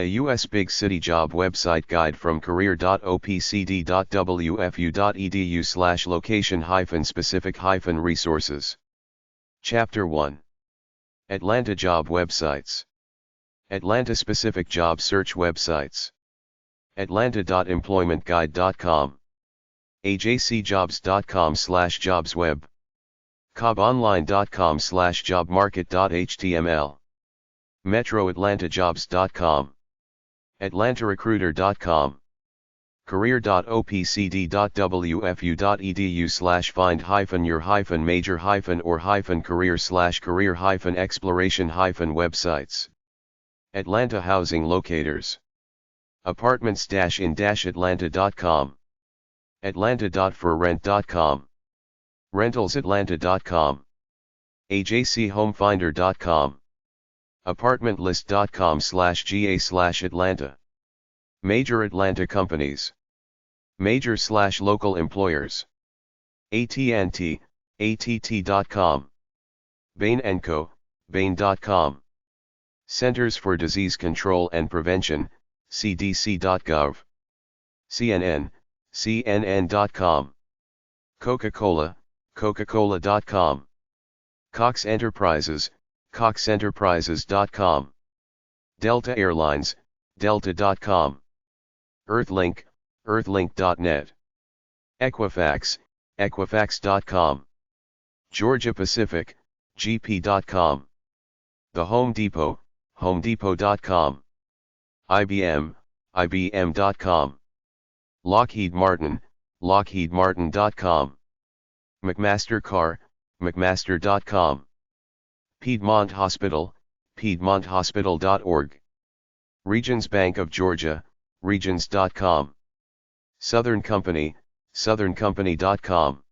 A U.S. big city job website guide from Career.Opcd.Wfu.edu/location-specific-resources. Chapter 1. Atlanta job websites. Atlanta-specific job search websites. Atlanta.employmentguide.com. ajcjobs.com/jobsweb. cobonline.com/jobmarket.html. metroatlantajobs.com. atlantarecruiter.com. Career.Opcd.Wfu.edu/find-your-major-career-exploration-websites. Atlanta housing locators. Apartments-in-atlanta.com. Atlanta.forrent.com. rentalsatlanta.com. ajchomefinder.com. apartmentlist.com/ga/Atlanta. Major Atlanta companies. Major/local employers. AT&T, att.com. Bain & Co., bain.com. Centers for Disease Control and Prevention, cdc.gov. CNN, cnn.com. Coca-Cola, coca-cola.com. Cox Enterprises, coxenterprises.com. Delta Airlines, delta.com. Earthlink, earthlink.net. Equifax, equifax.com. Georgia Pacific, gp.com. The Home Depot, homedepot.com. IBM, ibm.com. Lockheed Martin, lockheedmartin.com. McMaster-Carr, mcmaster.com. Piedmont Hospital, piedmonthospital.org. Regions Bank of Georgia, regions.com. Southern Company, southerncompany.com.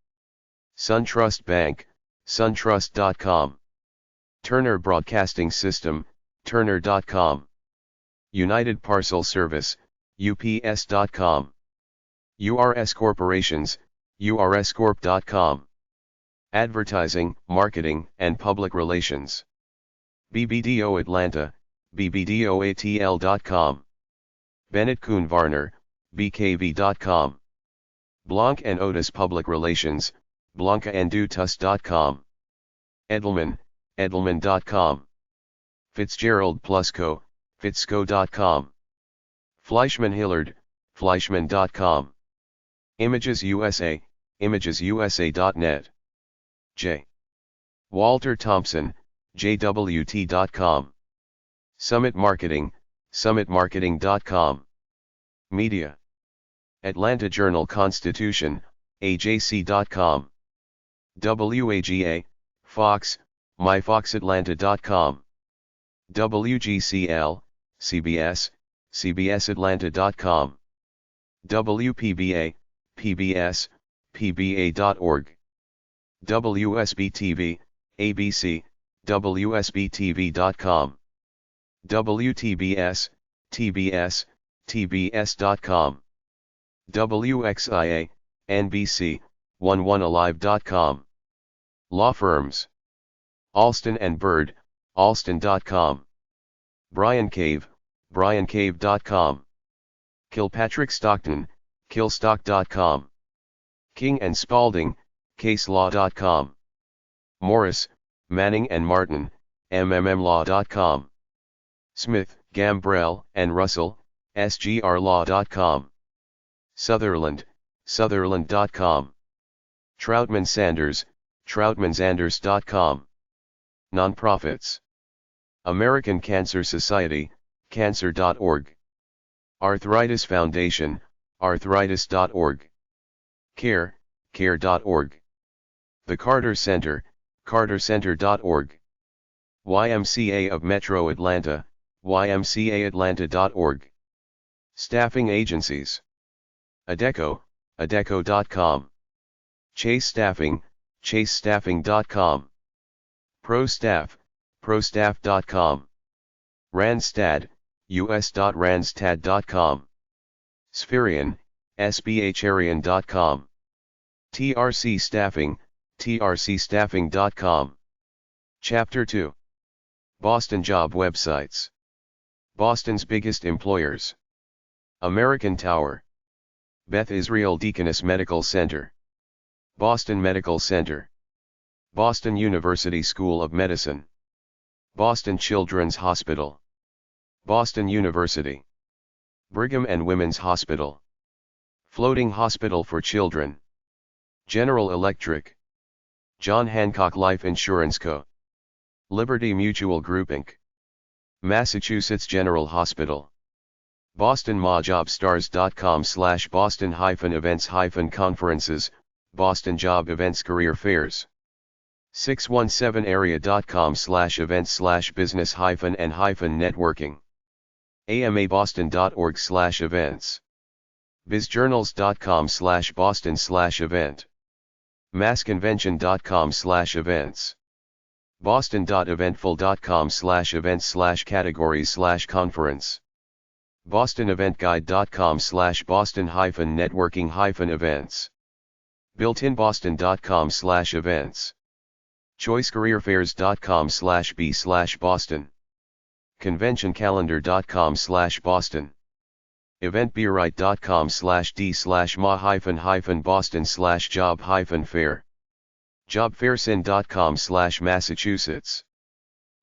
SunTrust Bank, suntrust.com. Turner Broadcasting System, turner.com. United Parcel Service, ups.com. URS Corporations, urscorp.com. Advertising, Marketing, and Public Relations. BBDO Atlanta, bbdoatl.com. Bennett Kuhn Varner, bkv.com. Blanc and Otis Public Relations, blancaandutus.com. Edelman, edelman.com. Fitzgerald Plusco, fitzco.com. Fleischman Hillard, fleischman.com. Images USA, imagesusa.net. J. Walter Thompson, jwt.com. Summit Marketing, summitmarketing.com. Media. Atlanta Journal-Constitution, ajc.com. WAGA, Fox, myfoxatlanta.com. WGCL, CBS, cbsatlanta.com. WPBA, PBS, pba.org. WSB-TV, ABC, wsbtv.com. WTBS, TBS, tbs.com. WXIA, NBC, 11alive.com. Law firms. Alston and Bird, alston.com. Brian Cave, briancave.com. Kilpatrick Stockton, killstock.com. King and Spalding, caselaw.com. Morris, Manning and Martin, mmmlaw.com. Smith, Gambrell and Russell, sgrlaw.com. Sutherland, sutherland.com. Troutman Sanders, troutmansanders.com. Nonprofits. American Cancer Society, cancer.org. Arthritis Foundation, arthritis.org. CARE, care.org. The Carter Center, cartercenter.org. YMCA of Metro Atlanta, ymcaatlanta.org. Staffing agencies. Adecco, adecco.com. Chase Staffing, chasestaffing.com. ProStaff, prostaff.com. Randstad, us.randstad.com. Spherian, sbharian.com. TRC Staffing, trcstaffing.com. Chapter 2. Boston Job Websites. Boston's biggest employers: American Tower, Beth Israel Deaconess Medical Center, Boston Medical Center, Boston University School of Medicine, Boston Children's Hospital, Boston University, Brigham and Women's Hospital, Floating Hospital for Children, General Electric, John Hancock Life Insurance Co., Liberty Mutual Group Inc., Massachusetts General Hospital, BostonMaJobstars.com/Boston-events-conferences, Boston Job Events Career Fairs, 617area.com/events/business-and-networking, amaboston.org/events, bizjournals.com/Boston/event, massconvention.com/events, boston.eventful.com/events/categories/conference, bostoneventguide.com/Boston-networking-events, builtinboston.com/events, choicecareerfairs.com/b/Boston, conventioncalendar.com/Boston, eventbrite.com/d/ma-Boston/job-fair, jobfairsin.com/Massachusetts,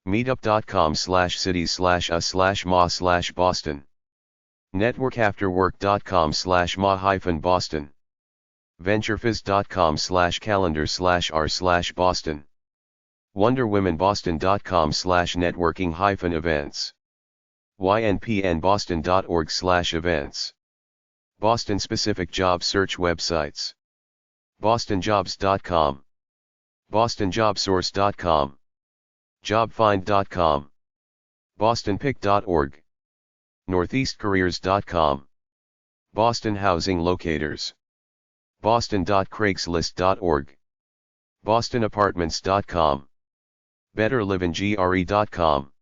meetup.com/cities/a/ma/Boston, networkafterwork.com/ma-Boston, venturefiz.com/calendar/r/Boston, wonderwomenboston.com/networking-events, ynpnboston.org/events, Boston specific job search websites: bostonjobs.com, bostonjobsource.com, jobfind.com, bostonpick.org, northeastcareers.com, Boston Housing Locators, boston.craigslist.org, bostonapartments.com, betterlivingre.com,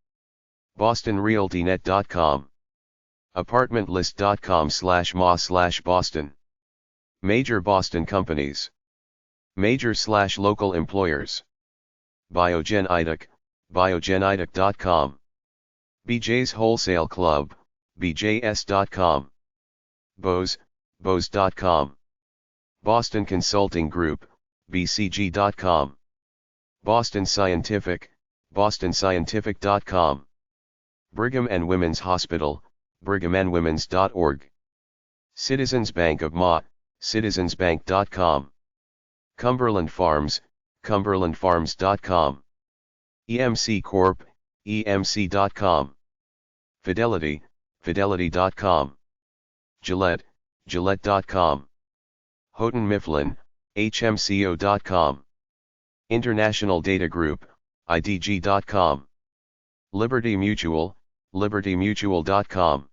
bostonrealtynet.com, apartmentlist.com/ma/Boston, major Boston companies, major/local employers, Biogen-Idec, biogenidec.com, BJ's Wholesale Club, bjs.com, Bose, bose.com, Boston Consulting Group, bcg.com, Boston Scientific, bostonscientific.com, Brigham and Women's Hospital, brighamandwomens.org, Citizens Bank of Ma, citizensbank.com, Cumberland Farms, cumberlandfarms.com, EMC Corp., emc.com, Fidelity, fidelity.com, Gillette, gillette.com, Houghton Mifflin, hmco.com, International Data Group, idg.com, Liberty Mutual, libertymutual.com,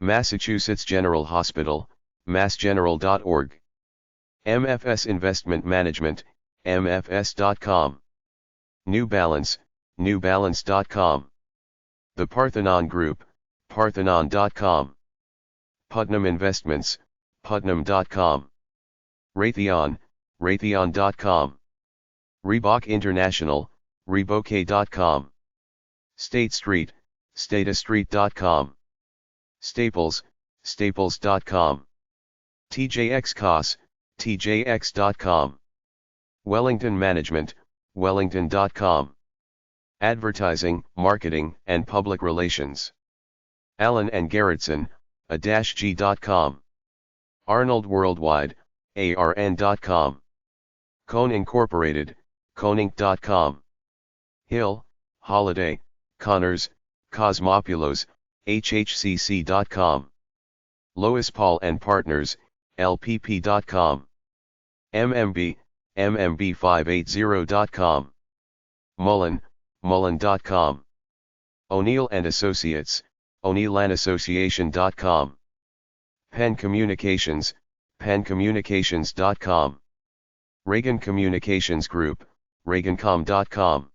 Massachusetts General Hospital, massgeneral.org, MFS Investment Management, mfs.com, New Balance, newbalance.com, The Parthenon Group, parthenon.com, Putnam Investments, putnam.com, Raytheon, raytheon.com, Reebok International, reebok.com, State Street, statestreet.com, Staples, staples.com, TJX Cos, tjx.com, Wellington Management, wellington.com, Advertising, Marketing, and Public Relations, Allen and Gerritsen, a-g.com, Arnold Worldwide, arn.com, Cone Incorporated, coneinc.com, Hill, Holiday, Connors, Cosmopulos, hhcc.com, Lois Paul and Partners, lpp.com, MMB, mmb580.com, Mullen, mullen.com, O'Neill and Associates, o'neillandassociation.com, Penn Communications, penncommunications.com, Reagan Communications Group, reagancom.com,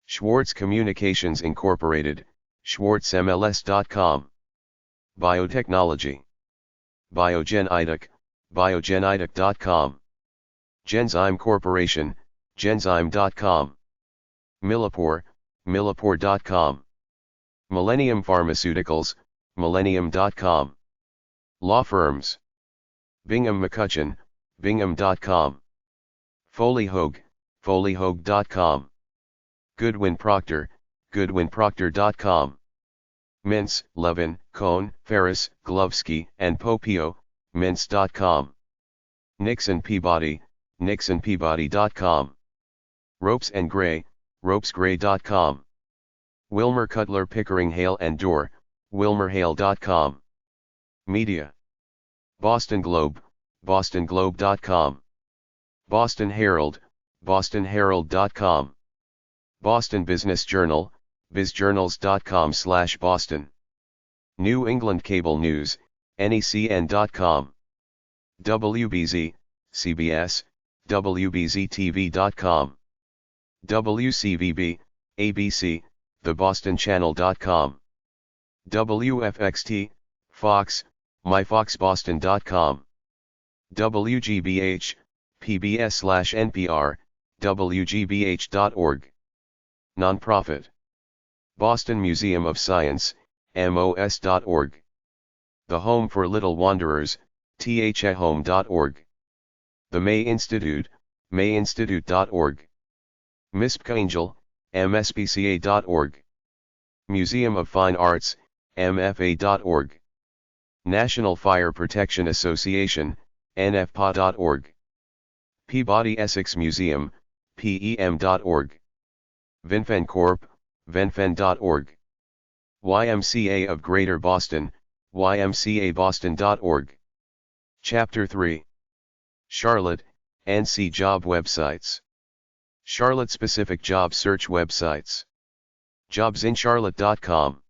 Schwartz Communications Incorporated, schwartzmls.com, Biotechnology, Biogen-Idec, biogenidec.com, Genzyme Corporation, genzyme.com, Millipore, millipore.com, Millennium Pharmaceuticals, millennium.com. Law firms: Bingham McCutcheon, bingham.com. Foley Hoag, foleyhoag.com. Goodwin Procter, goodwinprocter.com. Mintz, Levin, Cohn, Ferris, Glovsky, and Popio, mintz.com. Nixon Peabody, nixonpeabody.com. Ropes and Gray, ropesgray.com. Wilmer Cutler Pickering Hale and Dorr, wilmerhale.com. Media: Boston Globe, bostonglobe.com. Boston Herald, bostonherald.com. Boston Business Journal, bizjournals.com/Boston. New England Cable News, necn.com. WBZ, CBS, wbztv.com. WCVB, ABC, thebostonchannel.com. WFXT, Fox, myfoxboston.com. WGBH, PBS/NPR, wgbh.org. Nonprofit: Boston Museum of Science, MOS.org. The Home for Little Wanderers, thahome.org. The May Institute, mayinstitute.org. MISPCA Angel, mspca.org. Museum of Fine Arts, mfa.org. National Fire Protection Association, nfpa.org. Peabody Essex Museum, pem.org. Vinfen Corp., vinfen.org. YMCA of Greater Boston, ymcaboston.org. Chapter 3. Charlotte, NC Job Websites. Charlotte-specific job search websites. jobsincharlotte.com.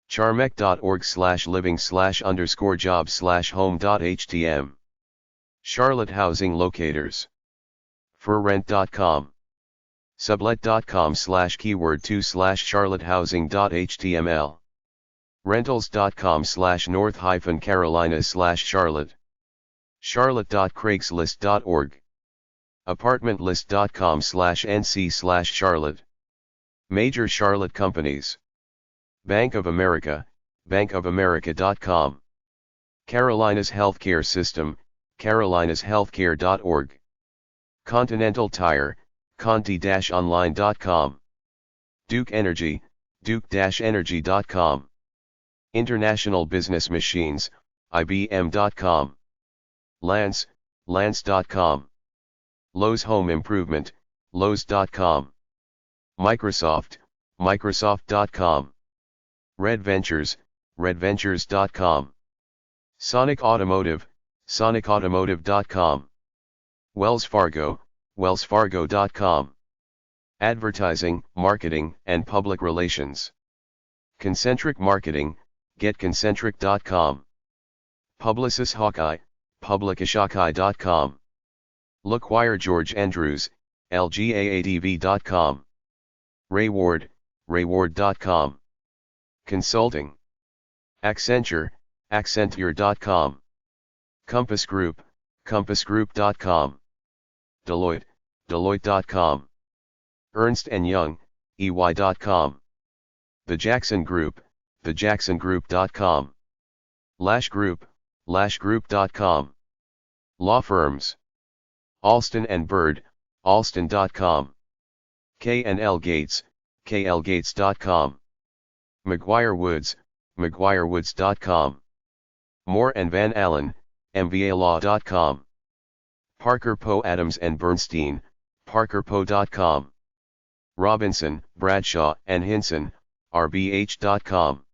charmec.org/living/_jobs/home.htm. Charlotte Housing Locators. ForRent.com. sublet.com/keyword2/charlottehousing.html. rentals.com/north-carolina/Charlotte. charlotte.craigslist.org. apartmentlist.com/nc/Charlotte. Major Charlotte companies. Bank of America, bankofamerica.com. Carolinas Healthcare System, carolinashealthcare.org. Continental Tire, conti-online.com. Duke Energy, duke-energy.com. International Business Machines, ibm.com. Lance, lance.com. Lowe's Home Improvement, lowes.com. Microsoft, microsoft.com. Red Ventures, redventures.com. Sonic Automotive, sonicautomotive.com. Wells Fargo, wellsfargo.com. Advertising, Marketing, and Public Relations. Concentric Marketing, getconcentric.com. Publicis Hawkeye, publicishawkeye.com. Lookwire George Andrews, lgaadv.com. Ray Ward, rayward.com. Consulting. Accenture, accenture.com. Compass Group, compassgroup.com. Deloitte, deloitte.com. Ernst & Young, ey.com. The Jackson Group, thejacksongroup.com. Lash Group, lashgroup.com. Law firms. Alston & Bird, alston.com. K&L Gates, klgates.com. McGuire Woods, mcguirewoods.com. Moore & Van Allen, mvalaw.com. Parker Poe Adams & Bernstein, parkerpoe.com. Robinson, Bradshaw & Hinson, rbh.com.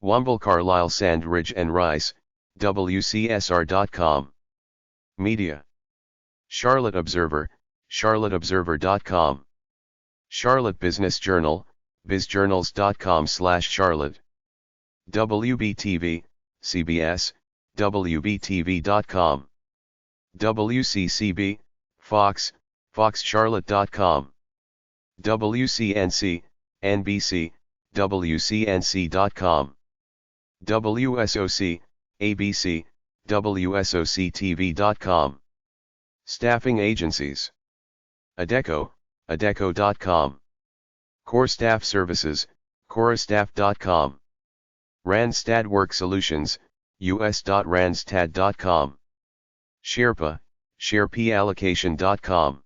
Womble Carlisle Sandridge & Rice, wcsr.com. Media. Charlotte Observer, charlotteobserver.com. Charlotte Business Journal, bizjournals.com/Charlotte. WBTV, CBS, wbtv.com. WCCB, Fox, foxcharlotte.com. WCNC, NBC, wcnc.com. WSOC, ABC, wsoctv.com. Staffing agencies. Adecco, adecco.com. Core Staff Services, Corastaff.com. Randstad Work Solutions, us.randstad.com. Sherpa, sherpallocation.com.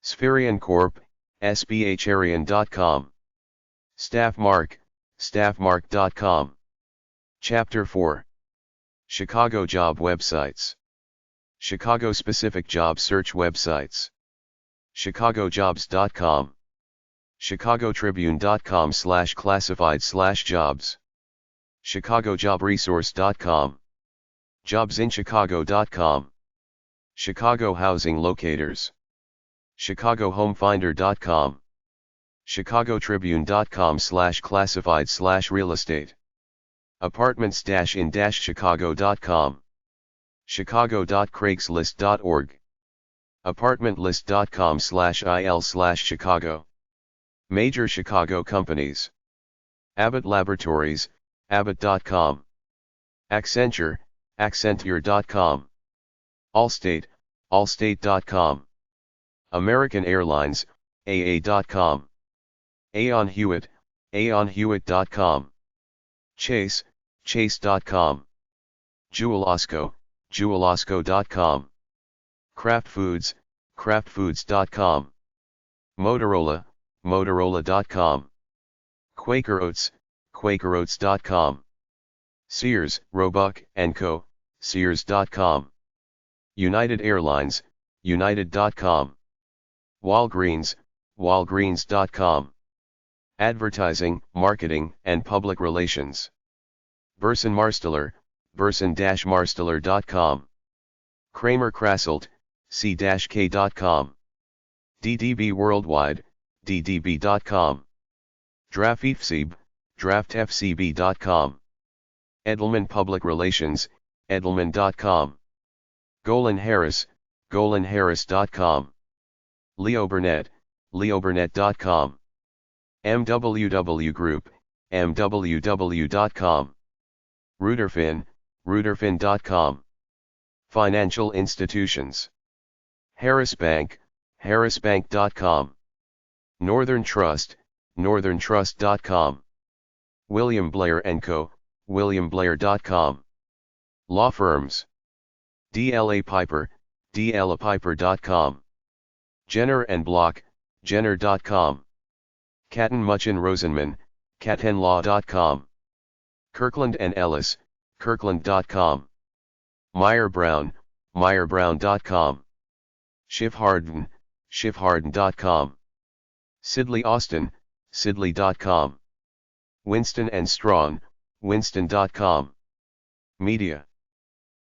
Spherian Corp, sbharian.com. Staffmark, staffmark.com. Chapter 4. Chicago Job Websites. Chicago-specific job search websites. ChicagoJobs.com. ChicagoTribune.com/classified/jobs. ChicagoJobResource.com. JobsInChicago.com. Chicago Housing Locators. ChicagoHomefinder.com. ChicagoTribune.com/classified/real estate. Apartments-in-chicago.com. Chicago.craigslist.org. Apartmentlist.com/il/Chicago. Major Chicago companies. Abbott Laboratories, Abbott.com. Accenture, Accenture.com. Allstate, Allstate.com. American Airlines, AA.com. Aon Hewitt, AonHewitt.com. Chase, Chase.com. Jewel-Osco, Jewel-Osco.com. Kraft Foods, Kraftfoods.com. Motorola, Motorola.com. Quaker Oats, QuakerOats.com. Sears, Roebuck & Co., Sears.com. United Airlines, United.com. Walgreens, Walgreens.com. Advertising, Marketing, and Public Relations. Burson Marsteller, Burson-Marsteller.com. Kramer Krasselt, C-K.com. DDB Worldwide, DDB.com. DraftFCB, DraftFCB.com. Edelman Public Relations, Edelman.com. Golan Harris, GolanHarris.com. Leo Burnett, LeoBurnett.com. MWW Group, MWW.com. Ruderfin, Ruderfin.com. Financial institutions. Harris Bank, HarrisBank.com. Northern Trust, NorthernTrust.com. William Blair & Co., WilliamBlair.com. Law firms. DLA Piper, DLAPiper.com. Jenner & Block, Jenner.com. Catton Muchin Rosenman, CattonLaw.com. Kirkland & Ellis, Kirkland.com. Meyer Brown, MeyerBrown.com. Schiff Harden, SchiffHarden.com. Sidley Austin, Sidley.com. Winston & Strawn, Winston.com. Media.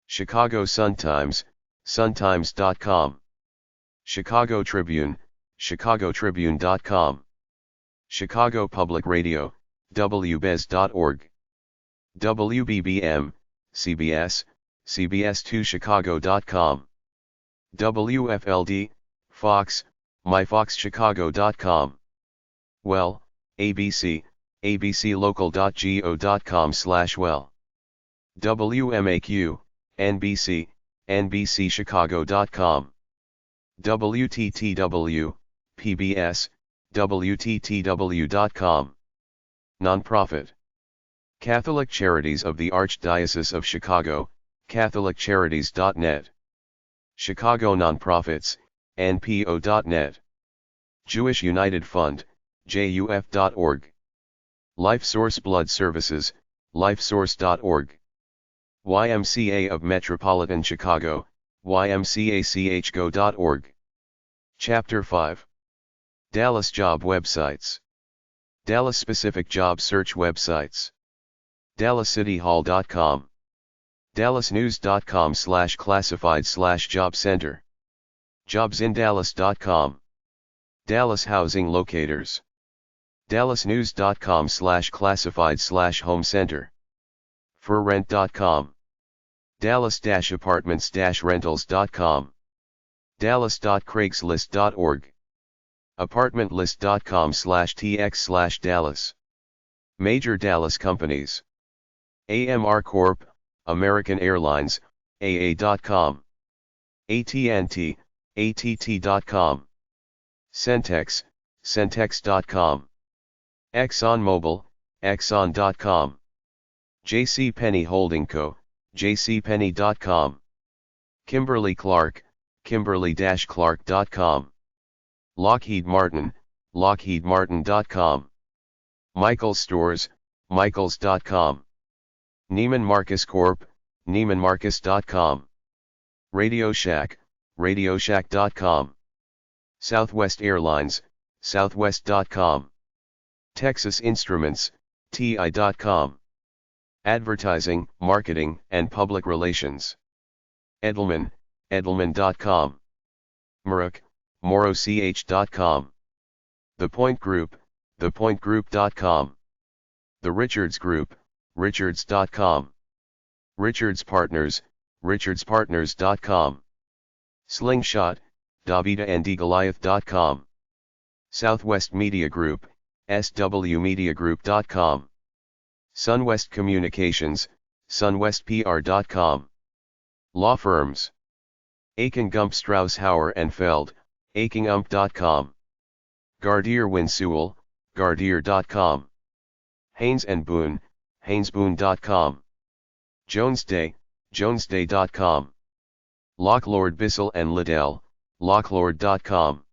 Chicago Sun-Times, SunTimes.com. Chicago Tribune, ChicagoTribune.com. Chicago Public Radio, WBEZ.org. WBBM, CBS, CBS2Chicago.com. WFLD, Fox, MyFoxChicago.com. Well, ABC, abclocal.go.com/well. WMAQ, NBC, NBCChicago.com. WTTW, PBS, WTTW.com. Nonprofit. Catholic Charities of the Archdiocese of Chicago, CatholicCharities.net. Chicago Nonprofits, NPO.net. Jewish United Fund, JUF.org. LifeSource Blood Services, LifeSource.org. YMCA of Metropolitan Chicago, YMCACHGO.org. Chapter 5. Dallas Job Websites. Dallas-specific job search websites. DallasCityHall.com. DallasNews.com/classified/job center. JobsInDallas.com. Dallas Housing Locators. DallasNews.com/classified/home center. ForRent.com. Dallas-apartments-rentals.com. Dallas.craigslist.org. Apartmentlist.com/tx/Dallas. Major Dallas companies. AMR Corp., American Airlines, AA.com. AT&T, ATT.com. Centex, Centex.com. ExxonMobil, Exxon.com. JCPenney Holding Co., jcpenney.com. Kimberly-Clark, kimberly-clark.com. Lockheed Martin, lockheedmartin.com. Michaels Stores, michaels.com. Neiman Marcus Corp., neimanmarcus.com. Radio Shack, radioshack.com. Southwest Airlines, southwest.com. Texas Instruments, ti.com. Advertising, Marketing, and Public Relations. Edelman, edelman.com. Murroch, moroch.com. The Point Group, thepointgroup.com. The Richards Group, richards.com. Richards Partners, richardspartners.com. Slingshot, davidaandgoliath.com. Southwest Media Group, swmediagroup.com. Sunwest Communications, sunwestpr.com. Law firms. Aiken Gump Strauss Hauer and Feld, aikingump.com. Gardier Winsewell, gardier.com. Haynes and Boone, haynesboone.com. Jones Day, jonesday.com. Locklord Bissell and Liddell, locklord.com.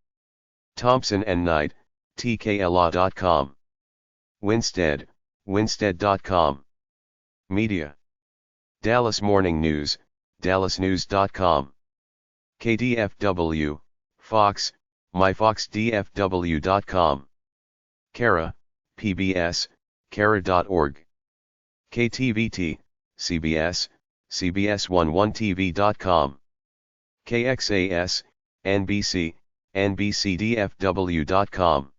Thompson and Knight, tkla.com. Winstead, winstead.com. Media. Dallas Morning News, dallasnews.com. KDFW, Fox, myfoxdfw.com. Cara, PBS, cara.org. KTVT, CBS, cbs11tv.com. KXAS, NBC, nbcdfw.com.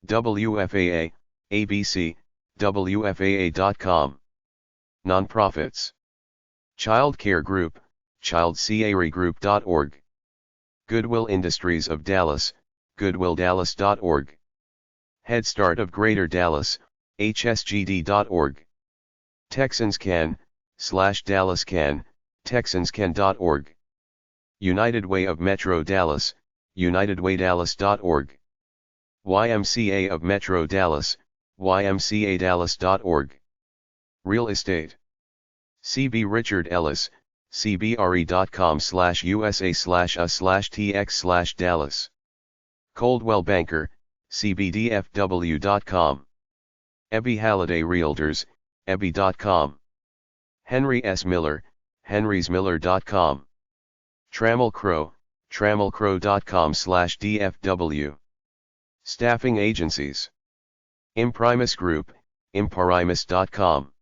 WFAA, ABC, wfaa.com. Nonprofits. Child Care Group, childcaregroup.org. Goodwill Industries of Dallas, goodwilldallas.org. Head Start of Greater Dallas, hsgd.org. Texans Can, /Dallas Can, texanscan.org. United Way of Metro Dallas, unitedwaydallas.org. YMCA of Metro Dallas, ymcadallas.org. Real Estate. CB Richard Ellis, cbre.com/usa/a/tx/Dallas. Coldwell Banker, cbdfw.com. Ebby Halliday Realtors, ebby.com. Henry S. Miller, henrysmiller.com. Trammell Crow, trammellcrow.com/dfw. Staffing Agencies. Imprimis Group, imparimis.com.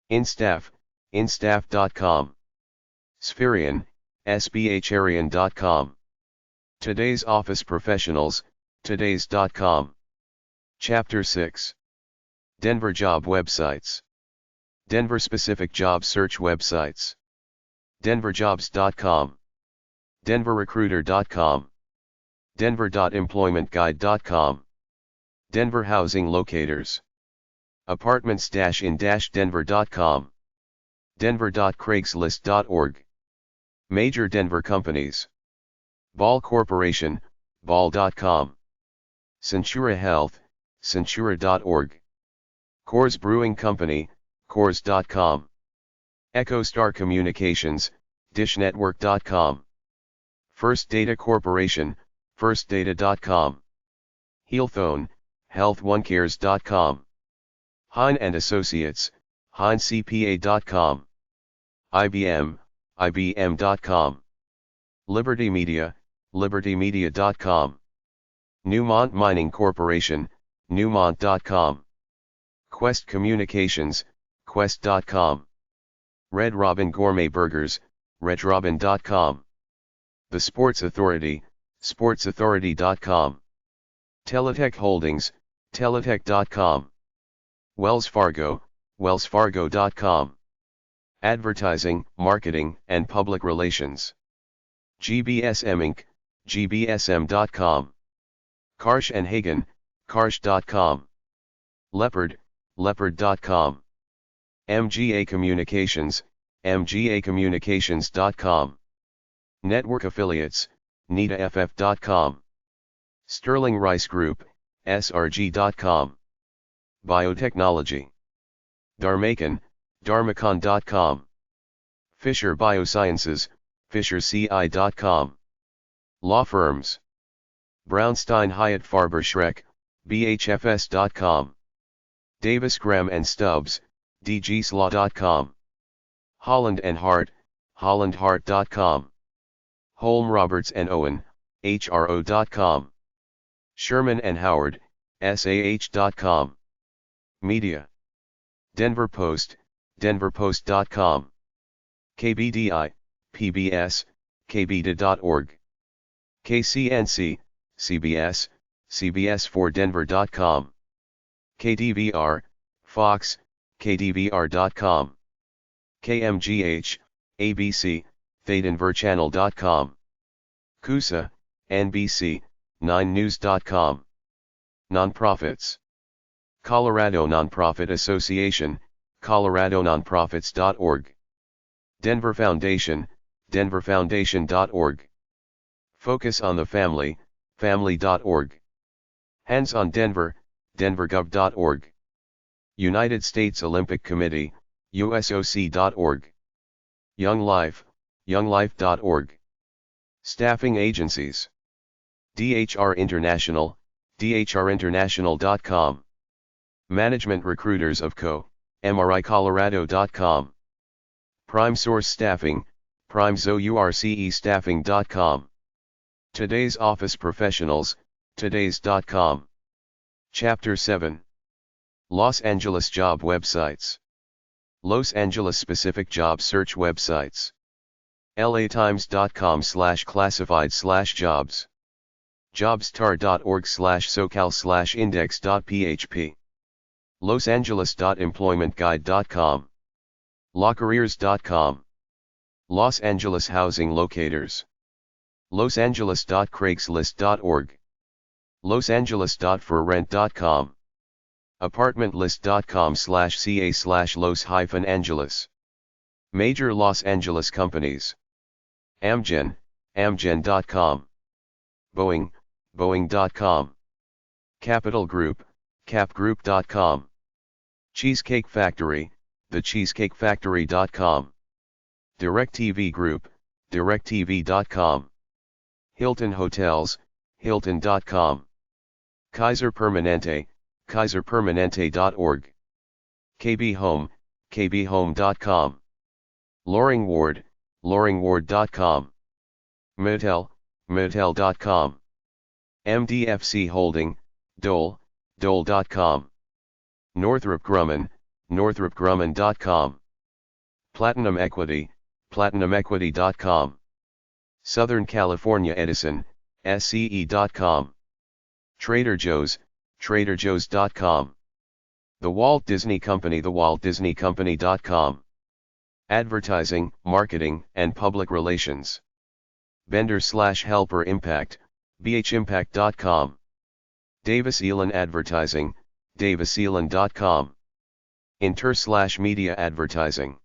Instaff, instaff.com. Spherian, sbharian.com. Today's Office Professionals, todays.com. Chapter 6. Denver Job Websites. Denver-specific job search websites. denverjobs.com. denverrecruiter.com. denver.employmentguide.com. Denver Housing Locators. Apartments-in-denver.com. denver.craigslist.org. Major Denver companies. Ball Corporation, ball.com. Centura Health, centura.org. Coors Brewing Company, coors.com. EchoStar Communications, dishnetwork.com. First Data Corporation, firstdata.com. Healthone, healthonecares.com. Hine and Associates, hinecpa.com. IBM, ibm.com. Liberty Media, libertymedia.com. Newmont Mining Corporation, newmont.com. Quest Communications, quest.com. Red Robin Gourmet Burgers, redrobin.com. The Sports Authority, sportsauthority.com. Teletech Holdings, teletech.com. Wells Fargo, wellsfargo.com. Advertising, Marketing, and Public Relations. GBSM Inc., gbsm.com. Karsh and Hagen, karsh.com. Leopard, leopard.com. MGA Communications, mgacommunications.com. Network Affiliates, netaff.com. Sterling Rice Group, srg.com. Biotechnology. Dharmakan, Dharmakan.com. Fisher Biosciences, FisherCI.com. Law firms. Brownstein Hyatt Farber Schreck, BHFS.com. Davis Graham and Stubbs, DGslaw.com. Holland and Hart, HollandHart.com. Holm Roberts and Owen, HRO.com. Sherman and Howard, SAH.com. Media. Denver Post, DenverPost.com. KBDI, PBS, KBDA.org. KCNC, CBS, CBS4Denver.com. KDVR, Fox, KDVR.com. KMGH, ABC, TheDenverChannel.com. KUSA, NBC, 9news.com. Nonprofits. Colorado Nonprofit Association, ColoradoNonprofits.org. Denver Foundation, DenverFoundation.org. Focus on the Family, Family.org. Hands on Denver, DenverGov.org. United States Olympic Committee, USOC.org. Young Life, YoungLife.org. Staffing agencies. DHR International, DHRInternational.com. Management Recruiters of Co., MRIColorado.com. Prime Source Staffing, PrimeZourcestaffing.com. Today's Office Professionals, Todays.com. Chapter 7. Los Angeles Job Websites. Los Angeles Specific Job Search Websites. LATimes.com/classified/jobs. Jobstar.org/socal/index.php. LosAngeles.employmentguide.com. LawCareers.com. Los Angeles Housing Locators. LosAngeles.craigslist.org. LosAngeles.forrent.com. Apartmentlist.com/ca/Los-Angeles. Major Los Angeles companies. Amgen, Amgen.com. Boeing, Boeing.com. Capital Group, Capgroup.com. Cheesecake Factory, TheCheesecakeFactory.com. DirecTV Group, DirecTV.com. Hilton Hotels, Hilton.com. Kaiser Permanente, KaiserPermanente.org. KB Home, KBHome.com. Loring Ward, LoringWard.com. Motel, Motel.com. MDFC Holding, Dole, Dole.com. Northrop Grumman, NorthropGrumman.com. Platinum Equity, PlatinumEquity.com. Southern California Edison, SCE.com. Trader Joe's, TraderJoe's.com. The Walt Disney Company, TheWaltDisneyCompany.com. Advertising, Marketing, and Public Relations. Bender/Helper Impact, BHImpact.com. Davis Elon Advertising, DavisElon.com. Inter/Media Advertising.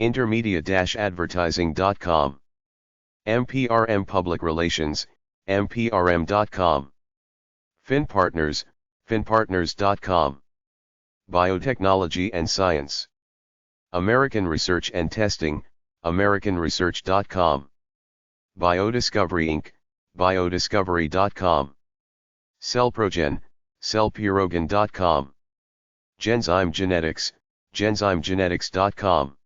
Intermedia-advertising.com. MPRM Public Relations, MPRM.com. FinPartners, FinPartners.com. Biotechnology and Science. American Research and Testing, AmericanResearch.com. Biodiscovery Inc., Biodiscovery.com. CellProgen, CellPyrogen.com. Genzyme Genetics, GenzymeGenetics.com.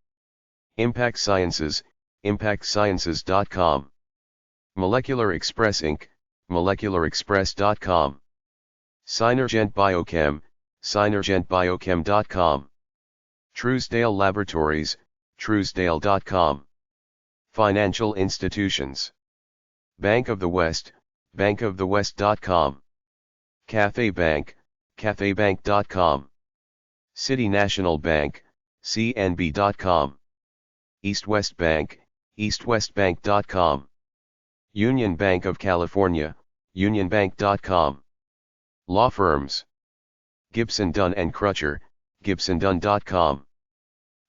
Impact Sciences, ImpactSciences.com. Molecular Express Inc., MolecularExpress.com. Synergent Biochem, SynergentBiochem.com. Truesdale Laboratories, Truesdale.com. Financial Institutions. Bank of the West, BankoftheWest.com. Cathay Bank, CathayBank.com. City National Bank, CNB.com. East West Bank, EastWestBank.com. Union Bank of California, UnionBank.com. Law firms. Gibson Dunn and Crutcher, GibsonDunn.com.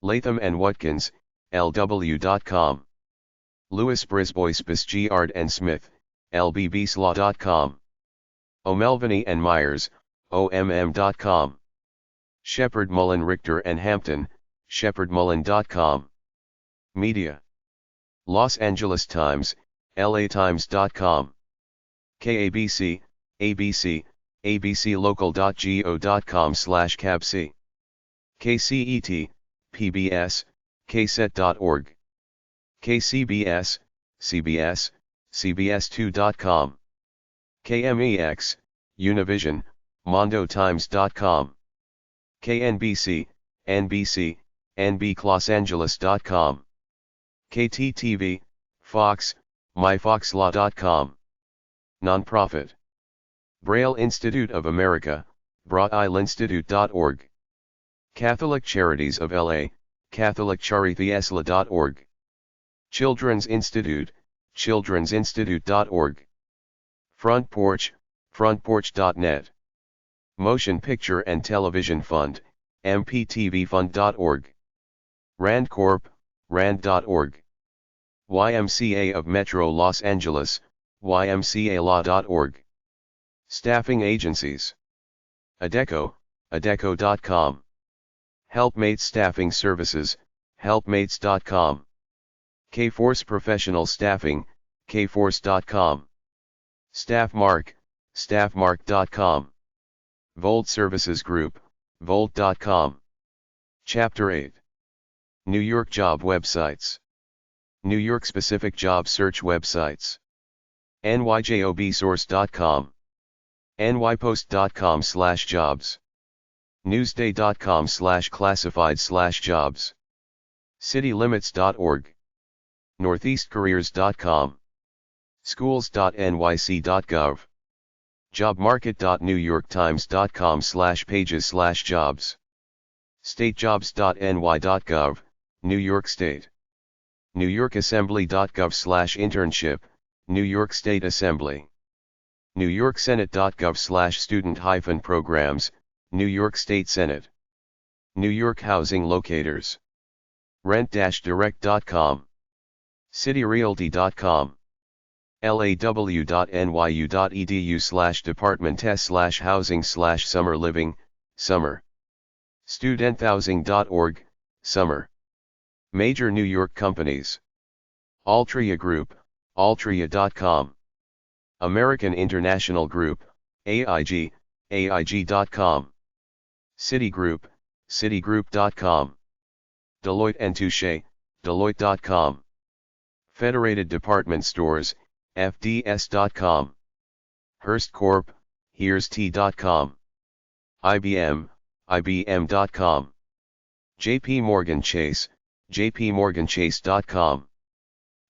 Latham and Watkins, LW.com. Lewis Brisbois Giard and Smith, LBBslaw.com. O'Melveny and Myers, OMM.com. Shepard Mullen Richter and Hampton, shepardmullen.com. Media. Los Angeles Times, latimes.com. KABC, ABC, abclocal.go.com/cabc. KCET, PBS, kset.org. KCBS, CBS, cbs2.com. KMEX, Univision, mondotimes.com. KNBC, NBC, nbclosangeles.com. KTTV, Fox, myfoxlaw.com. Nonprofit. Braille Institute of America, brailleinstitute.org. Catholic Charities of LA, catholiccharities.org. Children's Institute, children'sinstitute.org. Front Porch, frontporch.net. Motion Picture and Television Fund, mptvfund.org. Rand Corp, rand.org. YMCA of Metro Los Angeles, ymcalaw.org. Staffing agencies. Adecco, adecco.com. Helpmates Staffing Services, helpmates.com. Kforce Professional Staffing, kforce.com. Staffmark, staffmark.com. Volt Services Group, volt.com. Chapter 8. New York job websites. New York specific job search websites. nyjobsource.com. nypost.com/jobs. newsday.com/classified/jobs. citylimits.org. northeastcareers.com. schools.nyc.gov. jobmarket.newyorktimes.com/pages/jobs. statejobs.ny.gov, New York State. newyorkassembly.gov/internship, New York State Assembly. newyorksenate.gov/student-programs, New York State Senate. New York Housing Locators. rent-direct.com. cityrealty.com. law.nyu.edu/department/housing/summer living, summer. studenthousing.org, summer. Major New York companies. Altria Group, altria.com. American International Group, AIG, aig.com. Citigroup, citigroup.com. Deloitte & Touche, deloitte.com. Federated Department Stores, fds.com. Hearst Corp, hearst.com. IBM, ibm.com. JP Morgan Chase, jpmorganchase.com.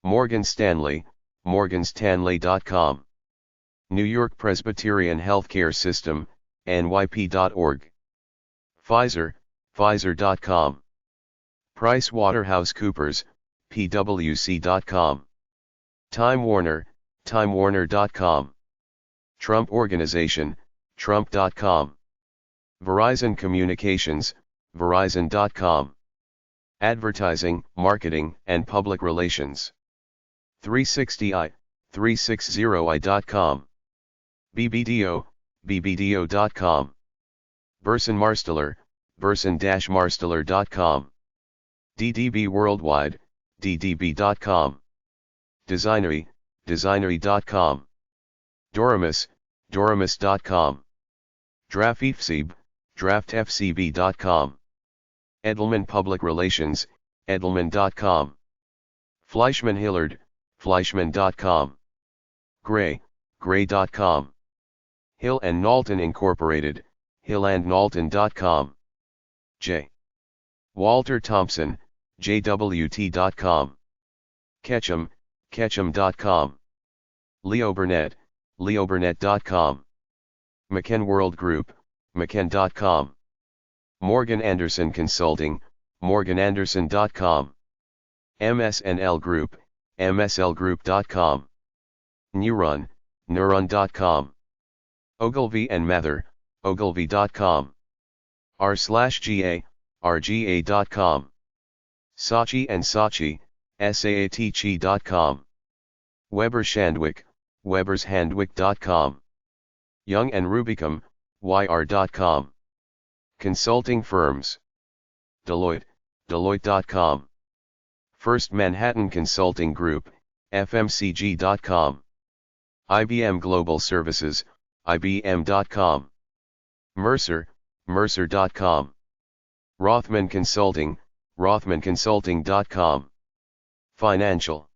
Morgan Stanley, morganstanley.com. New York Presbyterian Healthcare System, nyp.org. Pfizer, pfizer.com. PricewaterhouseCoopers, pwc.com. Time Warner, timewarner.com. Trump Organization, trump.com. Verizon Communications, verizon.com. Advertising, Marketing, and Public Relations. 360i, 360i.com. BBDO, bbdo.com. Burson Marsteller, burson-marsteller.com. DDB Worldwide, ddb.com. Designery, designery.com. Doramus, doramus.com. DraftFCB, draftfcb.com. Edelman Public Relations, edelman.com. Fleischman Hillard, fleischman.com. Gray, gray.com. Hill and Knowlton Incorporated, hillandknowlton.com. J. Walter Thompson, jwt.com. Ketchum, ketchum.com. Leo Burnett, leoburnett.com. McKen World Group, mckenn.com. Morgan Anderson Consulting, morgananderson.com. MSNL Group, mslgroup.com. Neuron, neuron.com. Ogilvy and Mather, ogilvy.com. r/ga, rga.com. Saatchi and Saatchi, saatchi.com. Weber Shandwick, webershandwick.com. Young and Rubicam, yr.com. Consulting firms. Deloitte, Deloitte.com. First Manhattan Consulting Group, FMCG.com. IBM Global Services, IBM.com. Mercer, Mercer.com. Rothman Consulting, Rothmanconsulting.com. Financial.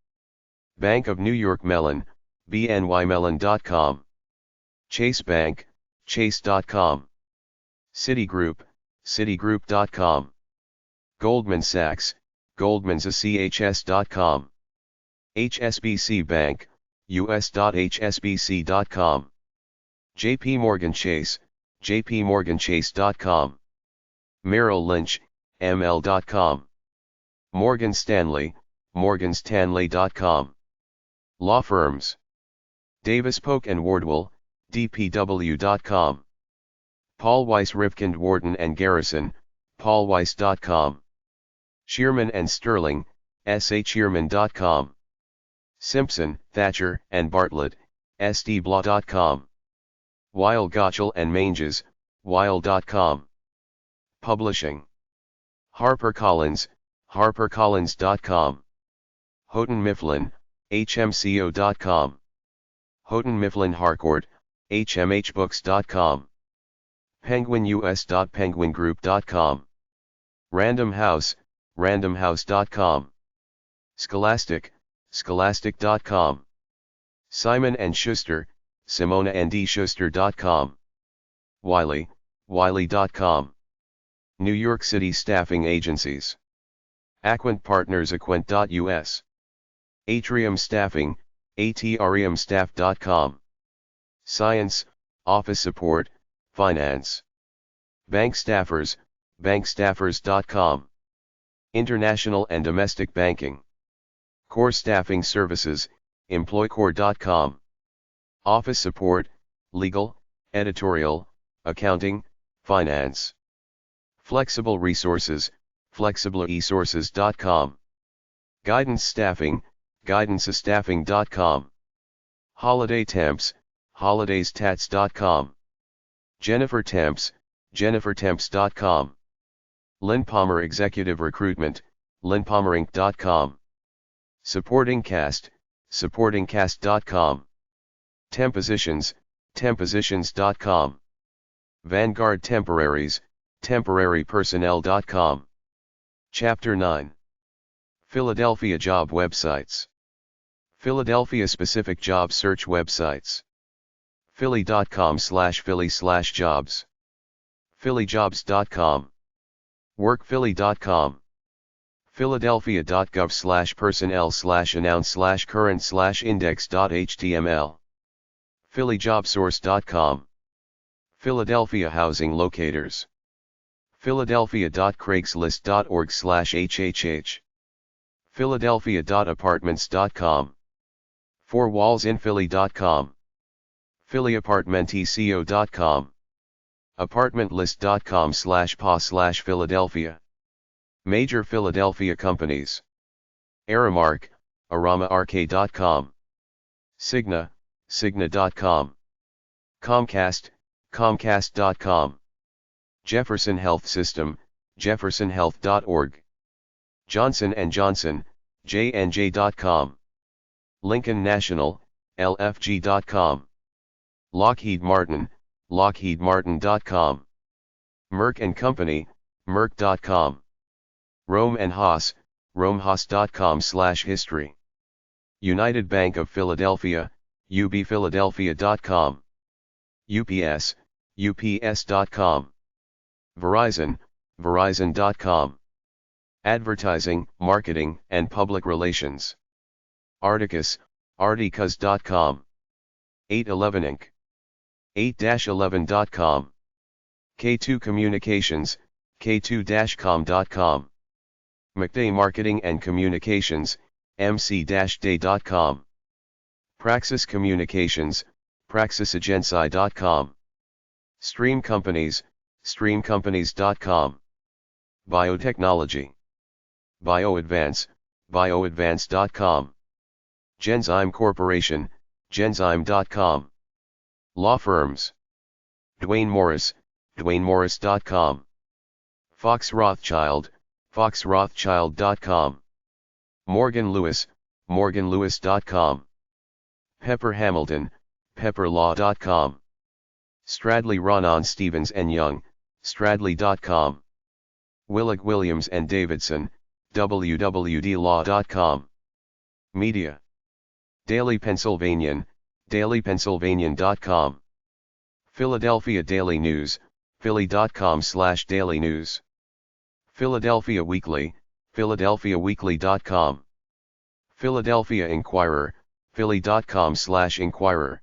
Bank of New York Mellon, BNYMellon.com. Chase Bank, Chase.com. Citigroup, Citigroup.com. Goldman Sachs, GoldmanSachs.com. HSBC Bank, US.HSBC.com. JP Morgan Chase, JPMorganChase.com. Merrill Lynch, ML.com. Morgan Stanley, MorganStanley.com. Law firms. Davis Polk & Wardwell, DPW.com. Paul Weiss Rifkind Wharton & Garrison, paulweiss.com. Shearman & Sterling, SHearman.com. Simpson, Thatcher & Bartlett, SDBlaw.com. Weil Gotshal & Manges, Weil.com. Publishing. HarperCollins, HarperCollins.com. Houghton Mifflin, HMCO.com. Houghton Mifflin Harcourt, HMHbooks.com. PenguinUS.penguingroup.com. Random House, randomhouse.com. Scholastic, scholastic.com. Simon & Schuster, SimonaNDSchuster.com. Wiley, Wiley.com. New York City Staffing Agencies. Aquint Partners Aquint.us. Atrium Staffing, atriumstaff.com. Science, Office Support, Finance. Bank Staffers, bankstaffers.com. International and Domestic Banking. Core Staffing Services, employcore.com. Office Support, Legal, Editorial, Accounting, Finance. Flexible Resources, flexibleresources.com. Guidance Staffing, guidancestaffing.com. Holiday Temps, holidaystats.com. Jennifer Temps, jennifertemps.com. Lynn Palmer Executive Recruitment, lynnpalmerinc.com. Supporting Cast, supportingcast.com. Tempositions, tempositions.com. Vanguard Temporaries, temporarypersonnel.com. Chapter 9. Philadelphia Job Websites. Philadelphia Specific Job Search Websites. Philly.com/Philly/jobs. Phillyjobs.com. Workphilly.com. Philadelphia.gov/personnel/announce/current/index.html. Phillyjobsource.com. Philadelphia Housing Locators. Philadelphia.craigslist.org/hhh. Philadelphia.apartments.com. Four Wallsinphilly.com. PhillyApartmentECO.com. Apartmentlist.com/pa/Philadelphia. Major Philadelphia companies. Aramark, aramaark.com. Cigna, cigna.com. Comcast, comcast.com. Jefferson Health System, jeffersonhealth.org. Johnson & Johnson, jnj.com. Lincoln National, lfg.com. Lockheed Martin, lockheedmartin.com. Merck & Company, merck.com. Rome & Haas, romehaas.com/history. United Bank of Philadelphia, ubphiladelphia.com. UPS, ups.com. Verizon, verizon.com. Advertising, Marketing, and Public Relations. Articus, articus.com. 811 Inc. 8-11.com. K2 Communications, k2-com.com. McDay Marketing and Communications, mc-day.com. Praxis Communications, praxisagency.com. Stream Companies, streamcompanies.com. Biotechnology. BioAdvance, bioadvance.com. Genzyme Corporation, genzyme.com. Law firms. Duane Morris, duanemorris.com. Fox Rothschild, foxrothschild.com. Morgan Lewis, morganlewis.com. Pepper Hamilton, pepperlaw.com. Stradley Ronan Stevens and Young, stradley.com. Willig Williams and Davidson, www.law.com. Media. Daily Pennsylvanian, dailypennsylvanian.com. Philadelphia Daily News, philly.com/daily news. Philadelphia Weekly, philadelphiaweekly.com. Philadelphia Inquirer, philly.com/inquirer.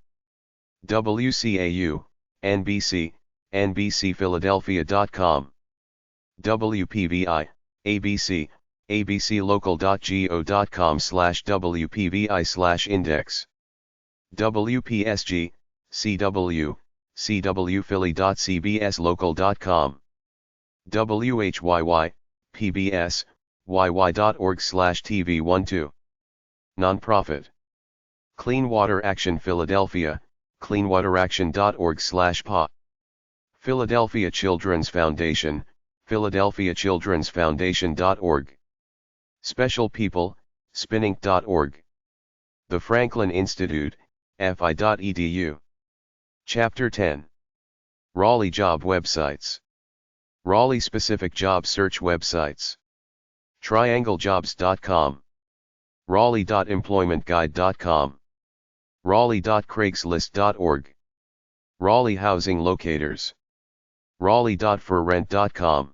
WCAU, NBC, nbcphiladelphia.com. WPVI, ABC, abclocal.go.com/wpvi/index. WPSG, CW, cwphilly.cbslocal.com. WHYY, PBS, yy.org/TV12. Nonprofit. Clean Water Action Philadelphia, cleanwateraction.org/PA. Philadelphia Children's Foundation, philadelphiachildrensfoundation.org. Special People, spinninc.org. The Franklin Institute, fi.edu. Chapter 10. Raleigh Job Websites. Raleigh-specific job search websites. trianglejobs.com. Raleigh.employmentguide.com. Raleigh.craigslist.org. Raleigh Housing Locators. Raleigh.forrent.com.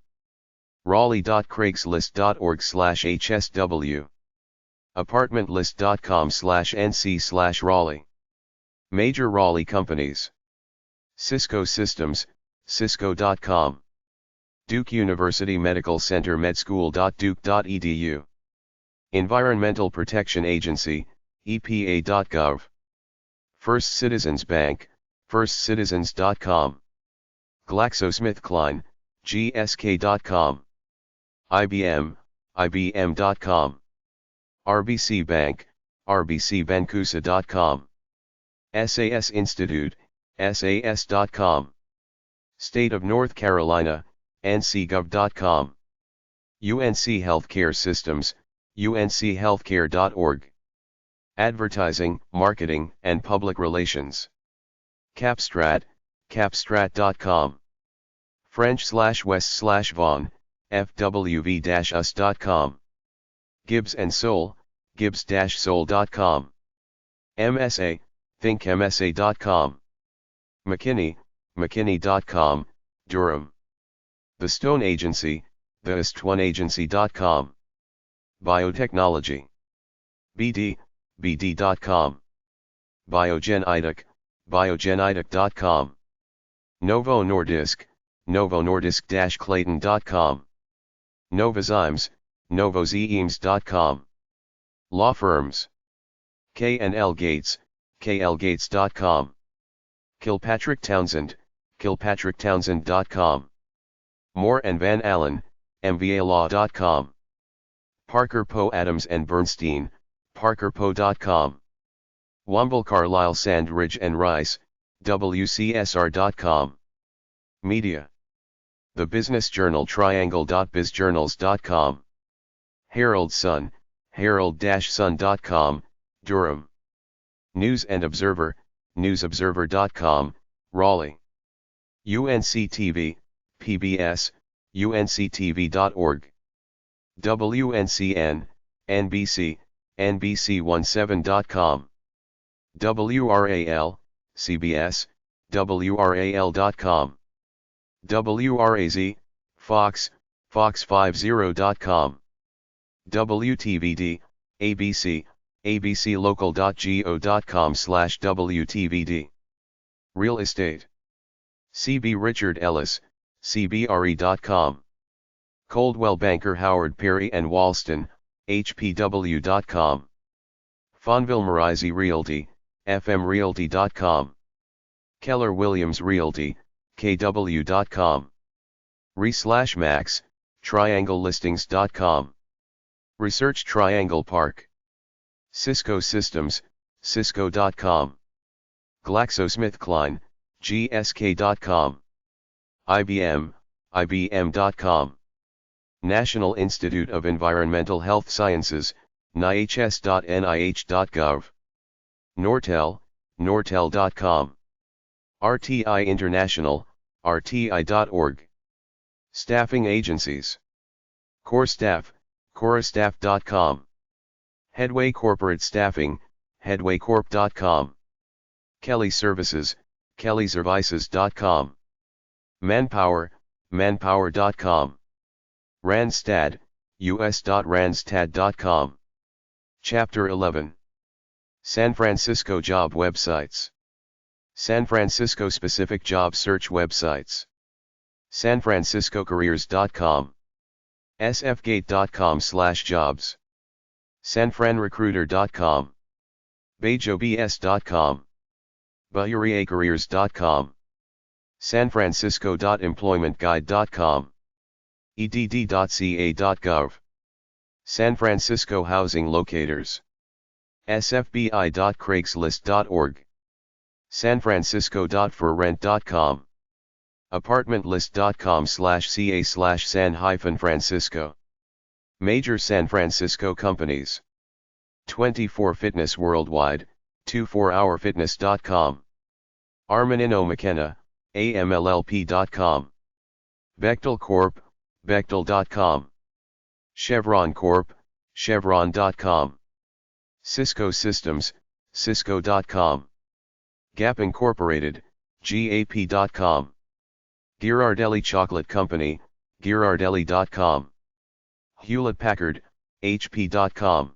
Raleigh.craigslist.org/hsw. Apartmentlist.com/nc/Raleigh. Major Raleigh companies. Cisco Systems, cisco.com. Duke University Medical Center medschool.duke.edu. Environmental Protection Agency, epa.gov. First Citizens Bank, firstcitizens.com. GlaxoSmithKline, gsk.com. IBM, ibm.com. RBC Bank, rbcbankusa.com. SAS Institute, sas.com. State of North Carolina, ncgov.com. UNC Healthcare Systems, unchealthcare.org. Advertising, Marketing, and Public Relations. Capstrat, capstrat.com. French/West/Vaughan, fwv-us.com. Gibbs & Soul, gibbs-soul.com. MSA, thinkmsa.com. McKinney, mckinney.com, Durham. The Stone Agency, theist1agency.com. Biotechnology. BD, bd.com. Biogenidic, biogenidic.com. Novo Nordisk, novonordisk-clayton.com. Novozymes, novozymes.com. Law firms. K&L Gates, klgates.com. Kilpatrick Townsend, kilpatricktownsend.com. Moore and Van Allen, mvalaw.com. Parker Poe Adams and Bernstein, parkerpoe.com. Womble Carlisle Sandridge and Rice, wcsr.com. Media. The Business Journal triangle.bizjournals.com. Herald Sun, herald-sun.com, Durham. News and Observer, newsobserver.com, Raleigh. UNC-TV, PBS, unctv.org. WNCN, NBC, NBC17.com. WRAL, CBS, WRAL.com. WRAZ, Fox, Fox50.com. WTVD, ABC, abclocal.go.com/WTVD. Real Estate. CB Richard Ellis, cbre.com. Coldwell Banker Howard Perry and Walston, hpw.com. Fonville Marizzi Realty, fmrealty.com. Keller Williams Realty, kw.com. Re/Max, trianglelistings.com. Research Triangle Park. Cisco Systems, cisco.com. GlaxoSmithKline, gsk.com. IBM, ibm.com. National Institute of Environmental Health Sciences, NIHS.nih.gov. Nortel, nortel.com. RTI International, rti.org. Staffing agencies. Core Staff, corestaff.com. Headway Corporate Staffing, headwaycorp.com. Kelly Services, kellyservices.com. Manpower, manpower.com. Randstad, us.randstad.com. Chapter 11. San Francisco Job Websites. San Francisco Specific Job Search Websites. sanfranciscocareers.com. sfgate.com/jobs. sanfranrecruiter.com. bajobs.com. bahuriacareers.com. sanfrancisco.employmentguide.com. edd.ca.gov. San Francisco Housing Locators. sfbi.craigslist.org. sanfrancisco.forrent.com. apartmentlist.com/ca/san-francisco. Major San Francisco companies. 24 Fitness Worldwide, 24hourfitness.com. Armanino McKenna, amllp.com. Bechtel Corp., bechtel.com. Chevron Corp., chevron.com. Cisco Systems, cisco.com. Gap Incorporated, gap.com. Ghirardelli Chocolate Company, ghirardelli.com. Hewlett-Packard, hp.com.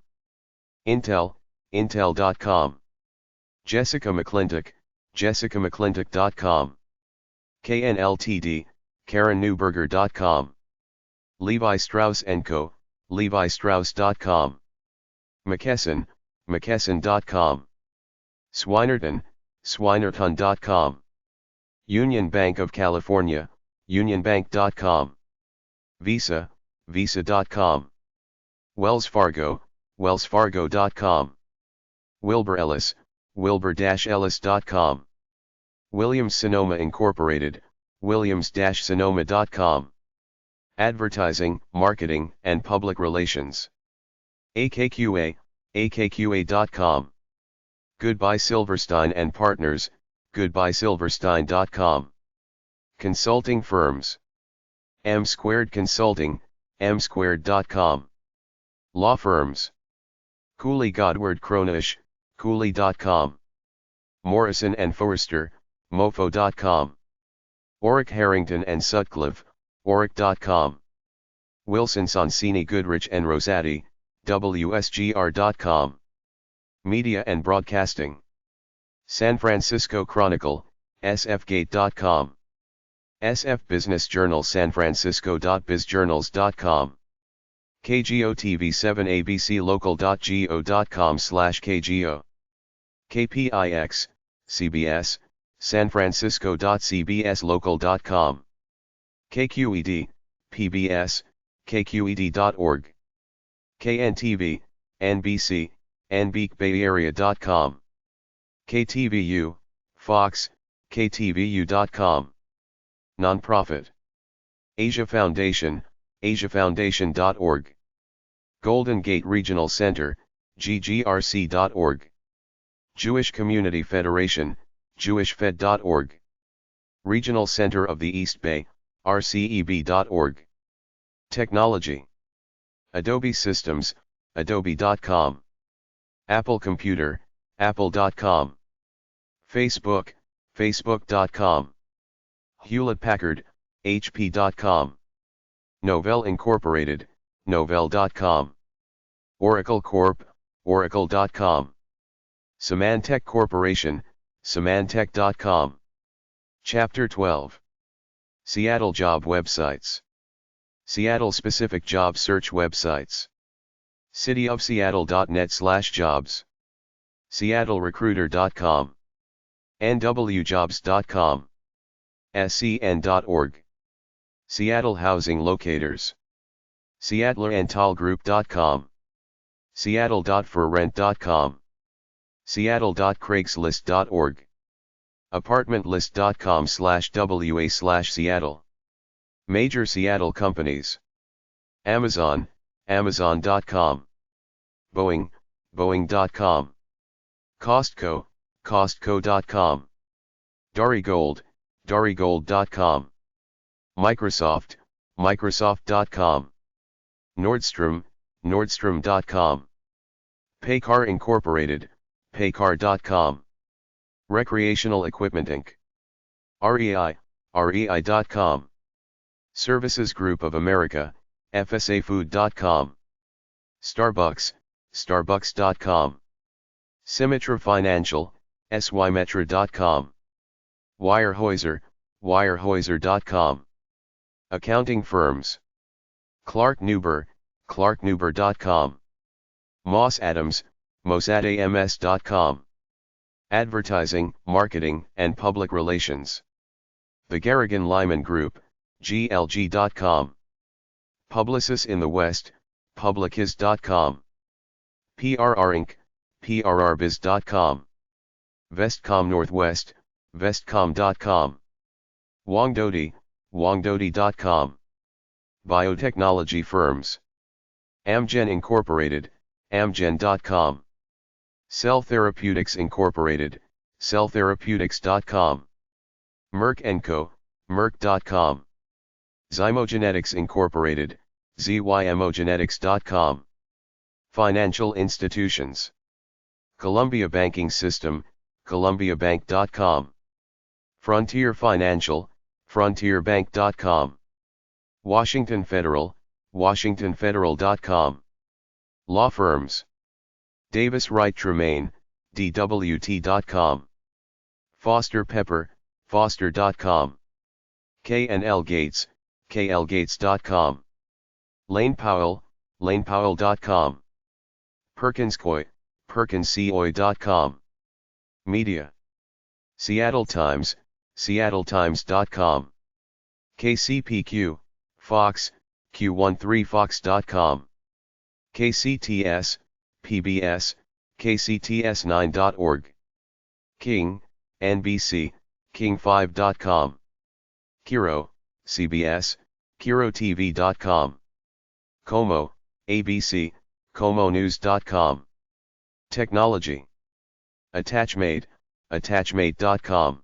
Intel, intel.com. Jessica McClintock, jessicamcclintock.com. KNLTD, karennewberger.com. Levi Strauss & Co., levistrauss.com. McKesson, mckesson.com. Swinerton, swinerton.com. Union Bank of California, unionbank.com. Visa, visa.com. Wells Fargo, wellsfargo.com. Wilbur Ellis, wilbur-ellis.com. Williams-Sonoma Incorporated, williams-sonoma.com. Advertising, Marketing, and Public Relations. AKQA, akqa.com. Goodbye Silverstein and Partners, goodbyesilverstein.com. Consulting firms. M Squared Consulting, msquared.com. Law firms. Cooley Godward Cronish, cooley.com. Morrison and Forrester, mofo.com. Orrick Harrington and Sutcliffe, orrick.com. Wilson Sonsini Goodrich and Rosati, wsgr.com. Media and Broadcasting. San Francisco Chronicle, sfgate.com. SF Business Journal sanfrancisco.bizjournals.com. KGO TV 7 abclocal.go.com/KGO. KPIX, CBS, sanfrancisco.cbslocal.com. KQED, PBS, kqed.org. KNTV, NBC, nbcbayarea.com. KTVU, Fox, ktvu.com. Nonprofit. Asia Foundation, asiafoundation.org. Golden Gate Regional Center, ggrc.org. Jewish Community Federation, jewishfed.org. Regional Center of the East Bay, rceb.org. Technology. Adobe Systems, adobe.com. Apple Computer, apple.com. Facebook, facebook.com. Hewlett-Packard, hp.com. Novell Incorporated, novell.com. Oracle Corp., oracle.com. Symantec Corporation, symantec.com. Chapter 12. Seattle Job Websites. Seattle-specific job search websites. cityofseattle.net/jobs. seattlerecruiter.com. nwjobs.com. scn.org. Seattle Housing Locators. seattleandtalgroup.com. seattle.forrent.com. seattle.craigslist.org. apartmentlist.com/wa/Seattle. Major Seattle companies. Amazon, Amazon.com. Boeing, Boeing.com. Costco, Costco.com. Darigold, Darigold.com. Microsoft, Microsoft.com. Nordstrom, Nordstrom.com. Paycar Incorporated, Paycar.com. Recreational Equipment Inc. REI, REI.com. Services Group of America, FSAfood.com. Starbucks, Starbucks.com. Symmetra Financial, SYmetra.com. Weyerhaeuser, Weyerhaeuser.com. Accounting Firms. Clark Newber, ClarkNewber.com. Moss Adams, MossadAMS.com. Advertising, Marketing, and Public Relations. The Garrigan Lyman Group, GLG.com. Publicis in the West, Publicis.com. PRR Inc., PRRbiz.com. Vestcom Northwest, Vestcom.com. Wangdodi, Wangdodi.com. Biotechnology Firms. Amgen Incorporated, Amgen.com. Cell Therapeutics Incorporated, Celltherapeutics.com. Merck & Co., Merck.com. Zymogenetics Incorporated, ZYMOgenetics.com. Financial Institutions. Columbia Banking System, ColumbiaBank.com. Frontier Financial, FrontierBank.com. Washington Federal, WashingtonFederal.com. Law Firms. Davis Wright Tremaine, DWT.com. Foster Pepper, Foster.com. K&L Gates, KLGates.com. Lane Powell, LanePowell.com. Perkins Coy, PerkinsCoy.com. Media. Seattle Times, SeattleTimes.com. KCPQ, Fox, Q13Fox.com. KCTS, PBS, KCTS9.org. King, NBC, King5.com. Kiro, CBS, KiroTV.com. Como, ABC, ComoNews.com. Technology. Attachmate, Attachmate.com.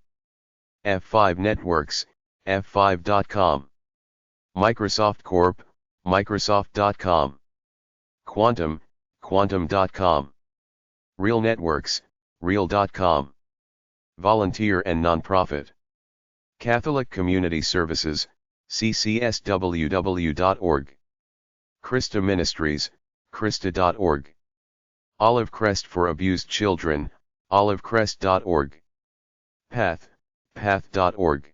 F5 Networks, F5.com. Microsoft Corp, Microsoft.com. Quantum, Quantum.com. Real Networks, Real.com. Volunteer and Nonprofit. Catholic Community Services, ccsww.org. Christa Ministries, Christa.org. Olive Crest for Abused Children, olivecrest.org. Path, path.org.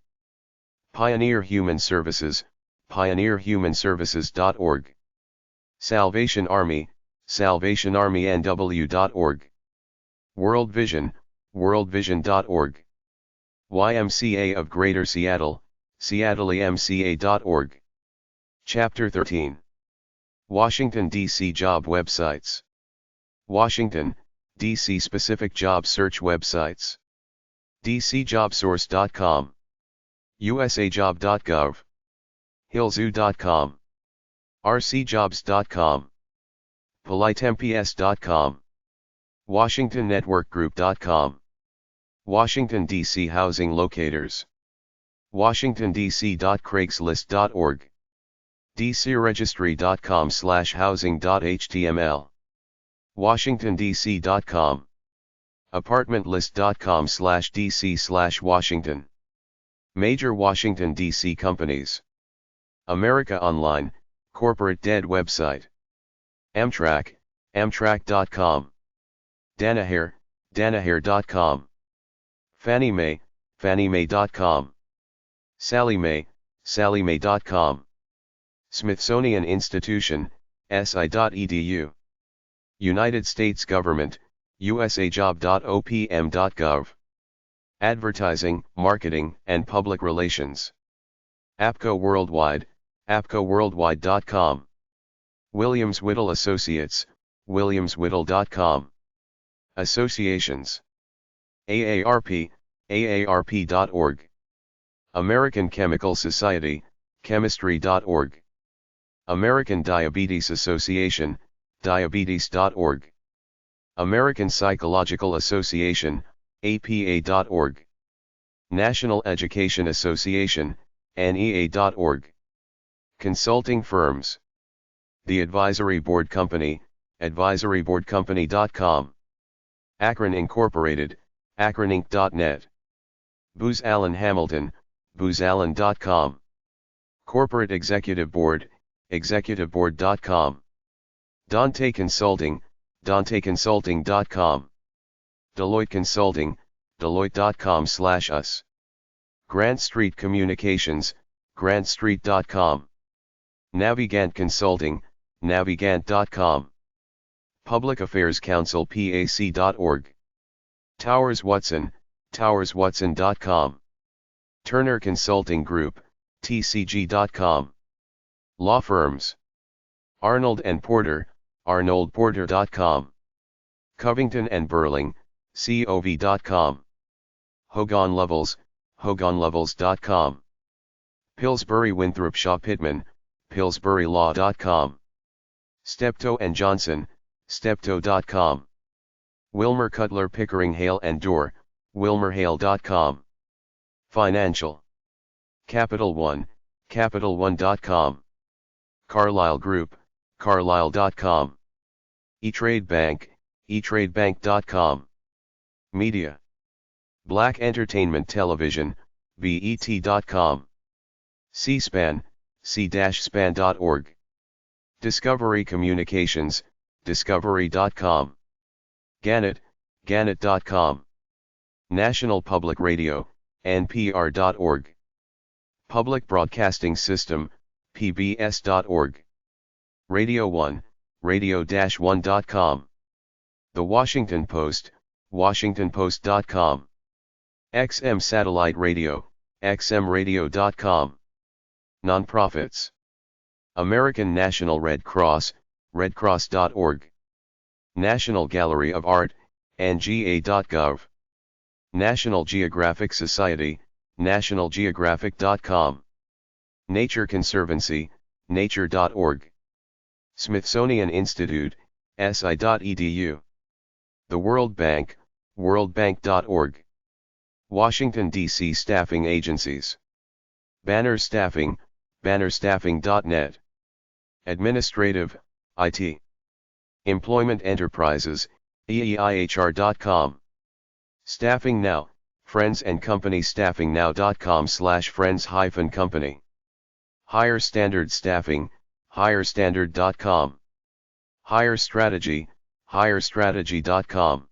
Pioneer Human Services, pioneerhumanservices.org. Salvation Army, salvationarmynw.org. World Vision, worldvision.org. YMCA of Greater Seattle, seattlemca.org. Chapter 13. Washington, D.C. Job Websites. Washington, D.C. Specific job search websites. dcjobsource.com. usajob.gov. hillzoo.com. rcjobs.com. politemps.com. washingtonnetworkgroup.com. Washington, D.C. Housing Locators. washingtondc.craigslist.org. dcregistry.com/housing.html. washingtondc.com. apartmentlist.com/dc/Washington. Major Washington, D.C. companies. America Online, corporate dead website. Amtrak, Amtrak.com. Danaher, Danaher.com. Fannie Mae, FannieMae.com. Sallie Mae, SallieMae.com. Smithsonian Institution, si.edu. United States Government, usajob.opm.gov. Advertising, Marketing, and Public Relations. APCO Worldwide, apcoworldwide.com. Williams Whittle Associates, williamswhittle.com. Associations. AARP, aarp.org. American Chemical Society, chemistry.org. American Diabetes Association, diabetes.org. American Psychological Association, APA.org. National Education Association, NEA.org. Consulting firms. The Advisory Board Company, advisoryboardcompany.com. Akron Incorporated, akroninc.net. Booz Allen Hamilton, boozallen.com. Corporate Executive Board, executiveboard.com. Dante Consulting, danteconsulting.com. Deloitte Consulting, deloitte.com/us. Grant Street Communications, grantstreet.com. Navigant Consulting, navigant.com. Public Affairs Council PAC.org. Towers Watson, towerswatson.com. Turner Consulting Group, tcg.com. Law firms. Arnold & Porter, arnoldporter.com. Covington & Burling, cov.com. Hogan Levels, hoganlevels.com. Pillsbury Winthrop Shaw Pittman, pillsburylaw.com. Steptoe & Johnson, steptoe.com. Wilmer Cutler Pickering Hale & Dorr, wilmerhale.com. Financial. Capital One, capitalone.com. Carlyle Group, carlyle.com. E-Trade Bank, etradebank.com. Media. Black Entertainment Television, BET.com. C-SPAN, c-span.org. Discovery Communications, discovery.com. Gannett, gannett.com. National Public Radio, npr.org. Public Broadcasting System, pbs.org. Radio 1, radio-1.com. The Washington Post, washingtonpost.com. XM Satellite Radio, xmradio.com. Nonprofits. American National Red Cross, redcross.org. National Gallery of Art, nga.gov. National Geographic Society, nationalgeographic.com. Nature Conservancy, nature.org. Smithsonian Institute, si.edu. The World Bank, worldbank.org. Washington, D.C. Staffing Agencies. Banner Staffing, bannerstaffing.net. Administrative, IT. Employment Enterprises, EEIHR.com. Staffing Now, Friends and Company staffingnow.com/friends-company. Higher Standard Staffing, higherstandard.com. Higher Strategy, higherstrategy.com.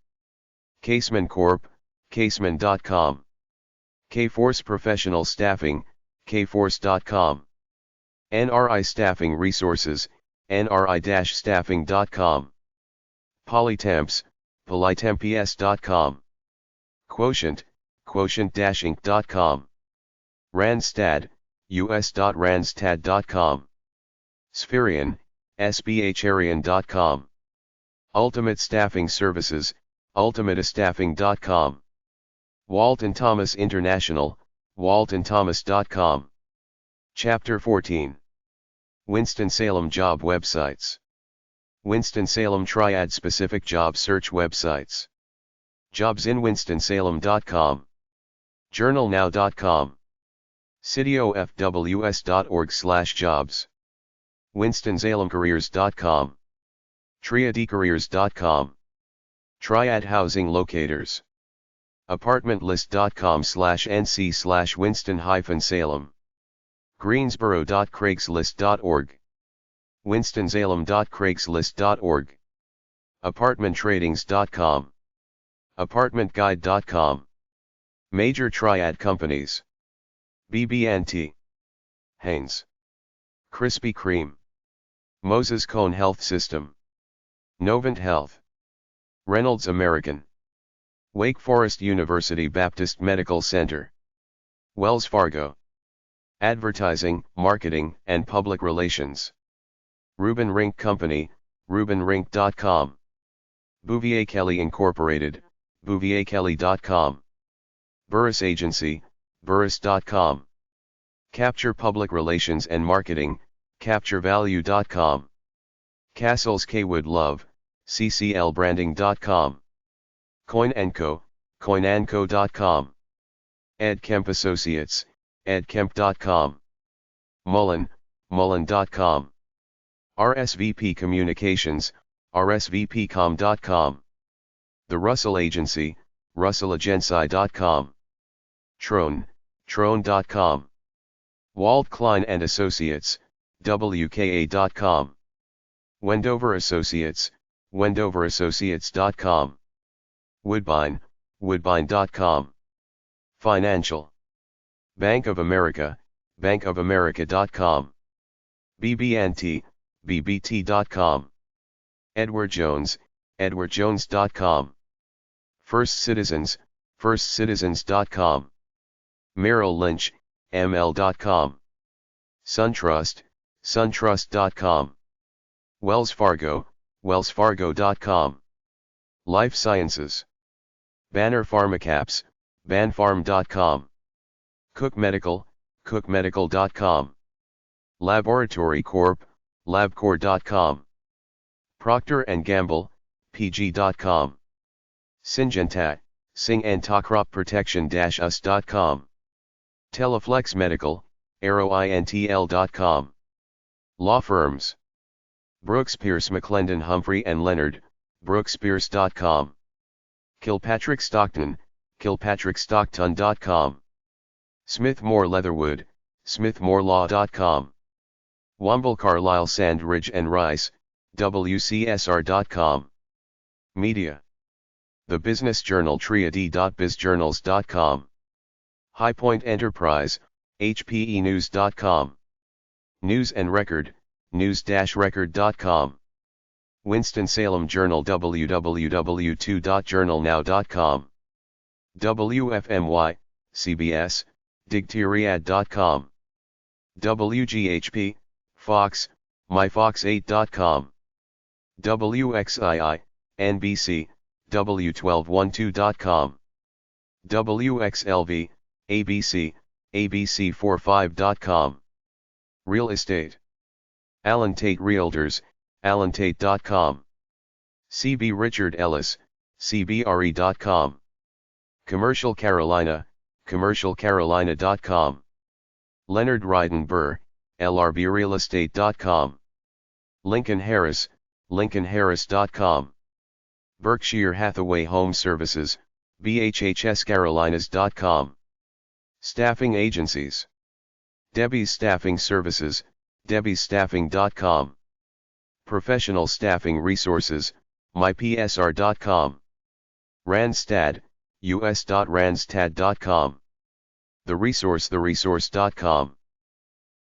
Caseman Corp, caseman.com. Kforce Professional Staffing, kforce.com. NRI Staffing Resources, nri-staffing.com. Polytemps, polytemps.com. Quotient, quotient-inc.com. Randstad, us.randstad.com. Spherian, sbharian.com. Ultimate Staffing Services, ultimatastaffing.com. Walton Thomas International, waltonthomas.com. Chapter 14. Winston-Salem Job Websites. Winston-Salem Triad-Specific Job Search Websites. JobsInWinstonSalem.com. JournalNow.com. cityofws.org/jobs. WinstonSalemCareers.com. TriadCareers.com. Triad Housing Locators. ApartmentList.com/nc/Winston-Salem. Greensboro.Craigslist.org. WinstonSalem.Craigslist.org. ApartmentTradings.com. ApartmentGuide.com. Major Triad Companies. BB&T. Haynes. Krispy Kreme. Moses Cone Health System. Novant Health. Reynolds American. Wake Forest University Baptist Medical Center. Wells Fargo. Advertising, Marketing, and Public Relations. Reuben Rink Company, reubenrink.com. Bouvier Kelly Incorporated, bouvierkelly.com. Burris Agency, burris.com. Capture Public Relations and Marketing, CaptureValue.com. Castles Kwood Love, cclbranding.com. Coin&Co, coinandco.com. EdKemp Associates, edkemp.com. Mullen, mullen.com. RSVP Communications, rsvpcom.com. The Russell Agency, russellagency.com. Trone, trone.com. Wald Klein and Associates, wka.com. Wendover Associates, wendoverassociates.com. Woodbine, woodbine.com. Financial. Bank of America, bankofamerica.com. BB&T, bbt.com. Edward Jones, edwardjones.com. First Citizens, firstcitizens.com. Merrill Lynch, ml.com. SunTrust, suntrust.com. Wells Fargo, wellsfargo.com. Life Sciences. Banner Pharmacaps, banfarm.com. Cook Medical, cookmedical.com. Laboratory Corp, labcorp.com. Procter & Gamble, pg.com. Syngenta, singentacropprotection-us.com. Teleflex Medical, aerointl.com. Law Firms. Brooks Pierce McClendon Humphrey & Leonard, brookspierce.com. Kilpatrick Stockton, kilpatrickstockton.com. Smith Moore Leatherwood, smithmorelaw.com. Womble Carlisle Sandridge & Rice, wcsr.com. Media. The Business Journal triad.bizjournals.com. High Point Enterprise, hpenews.com. News and Record, news-record.com. Winston-Salem Journal www.journalnow.com. WFMY, CBS, digtiriad.com. WGHP, Fox, myfox8.com. WXII, NBC, W1212.com. WXLV, ABC, ABC45.com. Real Estate. Allen Tate Realtors, allentate.com. CB Richard Ellis, cbre.com. Commercial Carolina, commercialcarolina.com. Leonard Ryden Burr, lrbrealestate.com. Lincoln Harris, lincolnharris.com. Berkshire Hathaway Home Services, bhhscarolinas.com. Staffing Agencies. Debbie's Staffing Services, debbiesstaffing.com. Professional Staffing Resources, mypsr.com. Randstad, us.randstad.com. The Resource, theresource.com.